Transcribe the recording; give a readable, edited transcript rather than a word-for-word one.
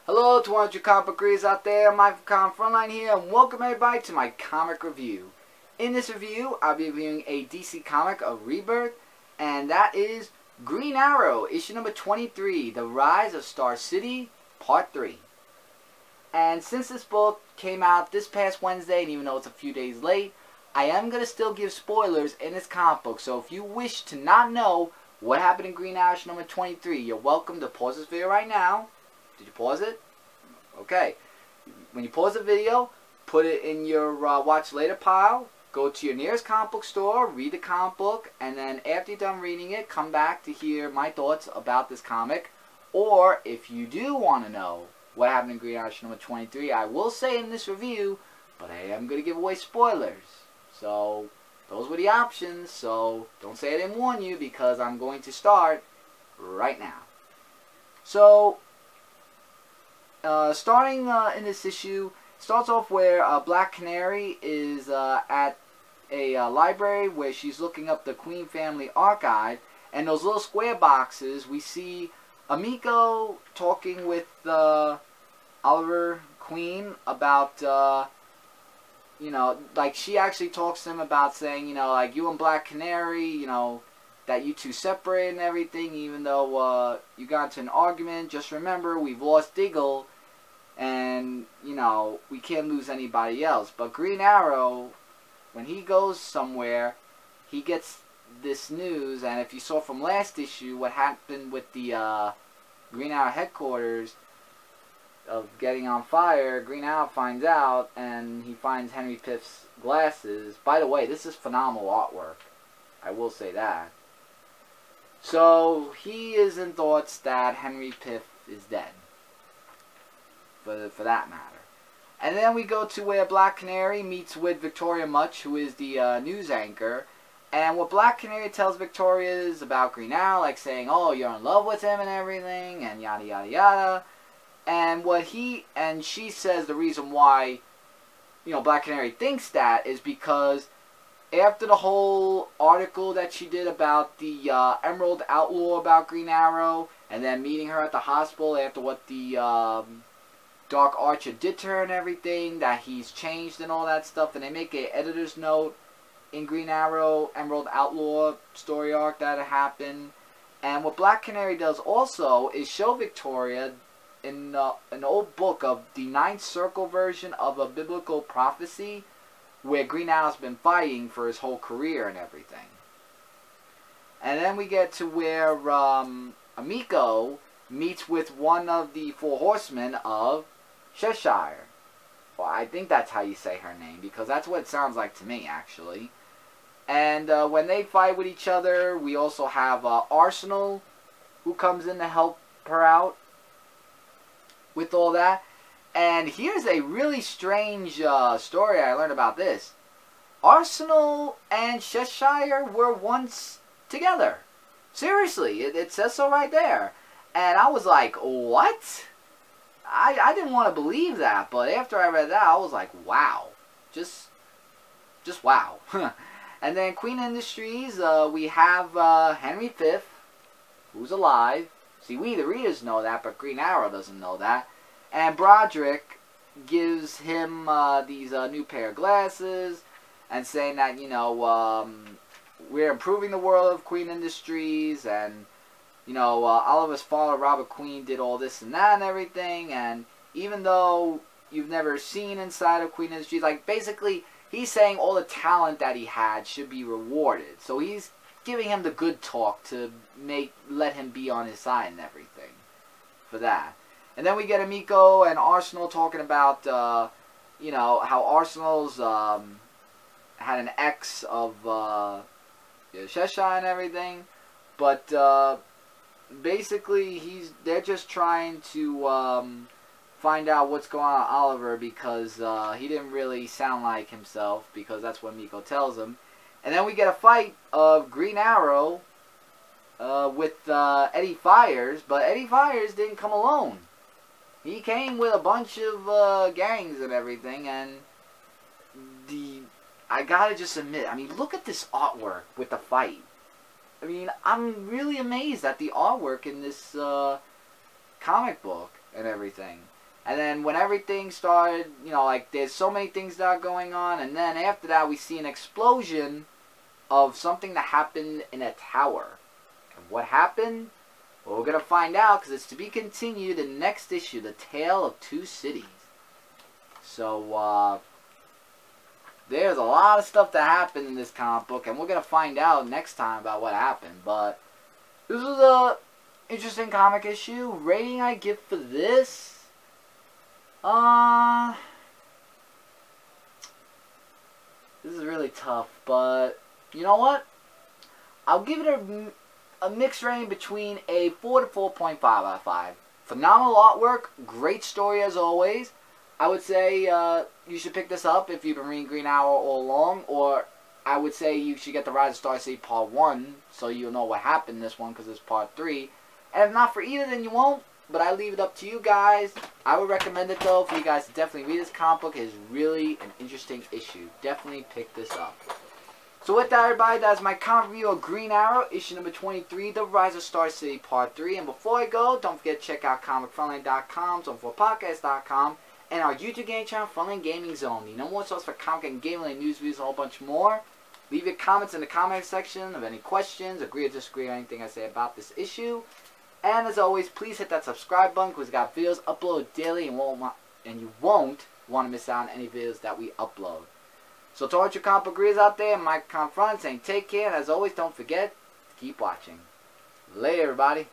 Hello to 100 comic book readers out there. Mike from Frontline here, and welcome everybody to my comic review. In this review, I'll be reviewing a DC comic of Rebirth, and that is Green Arrow, issue number 23, The Rise of Star City, Part 3. And since this book came out this past Wednesday, and even though it's a few days late, I am going to still give spoilers in this comic book. So if you wish to not know what happened in Green Arrow issue number 23, you're welcome to pause this video right now. Did you pause it? Okay. When you pause the video, put it in your watch later pile. Go to your nearest comic book store, read the comic book, and then after you're done reading it, come back to hear my thoughts about this comic. Or if you do want to know what happened in Green Arrow issue number 23, I will say in this review, but I am going to give away spoilers. So those were the options. So don't say I didn't warn you, because I'm going to start right now. So starting in this issue, starts off where Black Canary is at a library where she's looking up the Queen family archive, and those little square boxes, we see Amiko talking with Oliver Queen about, you know, like she actually talks to him about saying, you know, like you and Black Canary, you know, that you two separate and everything, even though you got into an argument. Just remember, we've lost Diggle, and, you know, we can't lose anybody else. But Green Arrow, when he goes somewhere, he gets this news, and if you saw from last issue what happened with the Green Arrow headquarters of getting on fire, Green Arrow finds out, and he finds Henry Piff's glasses. By the way, this is phenomenal artwork. I will say that. So he is in thoughts that Henry Piff is dead, for that matter. And then we go to where Black Canary meets with Victoria Much, who is the news anchor. And what Black Canary tells Victoria is about Green Arrow, like saying, oh, you're in love with him and everything, and yada yada yada. And she says the reason why, you know, Black Canary thinks that is because after the whole article that she did about the Emerald Outlaw about Green Arrow, and then meeting her at the hospital after what the Dark Archer did to her and everything, that he's changed and all that stuff, and they make an editor's note in Green Arrow Emerald Outlaw story arc that happened. And what Black Canary does also is show Victoria in an old book of the Ninth Circle version of a biblical prophecy where Green Arrow's been fighting for his whole career and everything. And then we get to where Amiko meets with one of the four horsemen of Cheshire. Well, I think that's how you say her name, because that's what it sounds like to me, actually. And when they fight with each other, we also have Arsenal, who comes in to help her out with all that. And here's a really strange story I learned about this. Arsenal and Cheshire were once together. Seriously, it says so right there. And I was like, what? I didn't want to believe that, but after I read that, I was like, wow. Just wow. And then Queen Industries, we have Henry Piff, who's alive. See, we the readers know that, but Green Arrow doesn't know that. And Broderick gives him these new pair of glasses, and saying that, you know, we're improving the world of Queen Industries, and, you know, Oliver's father, Robert Queen, did all this and that and everything, and even though you've never seen inside of Queen Industries, like, basically, he's saying all the talent that he had should be rewarded. So he's giving him the good talk to let him be on his side and everything for that. And then we get Amiko and Arsenal talking about, you know, how Arsenal's had an ex of Cheshire and everything. But basically, they're just trying to find out what's going on with Oliver, because he didn't really sound like himself, because that's what Amiko tells him. And then we get a fight of Green Arrow with Eddie Fires, but Eddie Fires didn't come alone. He came with a bunch of gangs and everything, and I gotta just admit, I mean, look at this artwork with the fight. I mean, I'm really amazed at the artwork in this comic book and everything. And then when everything started, you know, like there's so many things that are going on. And then after that we see an explosion of something that happened in a tower. And what happened? Well, we're going to find out because it's to be continued in the next issue, The Tale of Two Cities. So, there's a lot of stuff that happened in this comic book, and we're going to find out next time about what happened. But this was a interesting comic issue. Rating I give for this, this is really tough, but you know what? I'll give it a mixed rating between a 4 to 4.5 out of 5. Phenomenal artwork, great story as always. I would say you should pick this up if you've been reading Green Arrow all along, or I would say you should get the Rise of Star City Part 1 so you'll know what happened in this one because it's Part 3. And if not for either, then you won't, but I leave it up to you guys. I would recommend it though for you guys to definitely read this comic book. It is really an interesting issue. Definitely pick this up. So with that, everybody, that's my comic review of Green Arrow, issue number 23, The Rise of Star City Part 3. And before I go, don't forget to check out comicfrontline.com, zone4podcast.com, and our YouTube game channel, Frontline Gaming Zone. The number one source for comic and gaming news, reviews, and a whole bunch more. Leave your comments in the comment section of any questions, agree or disagree on anything I say about this issue. And as always, please hit that subscribe button because we got videos uploaded daily and you won't want to miss out on any videos that we upload. So to all your comic book readers out there, Mike Confront saying take care, and as always, don't forget to keep watching. Later, everybody.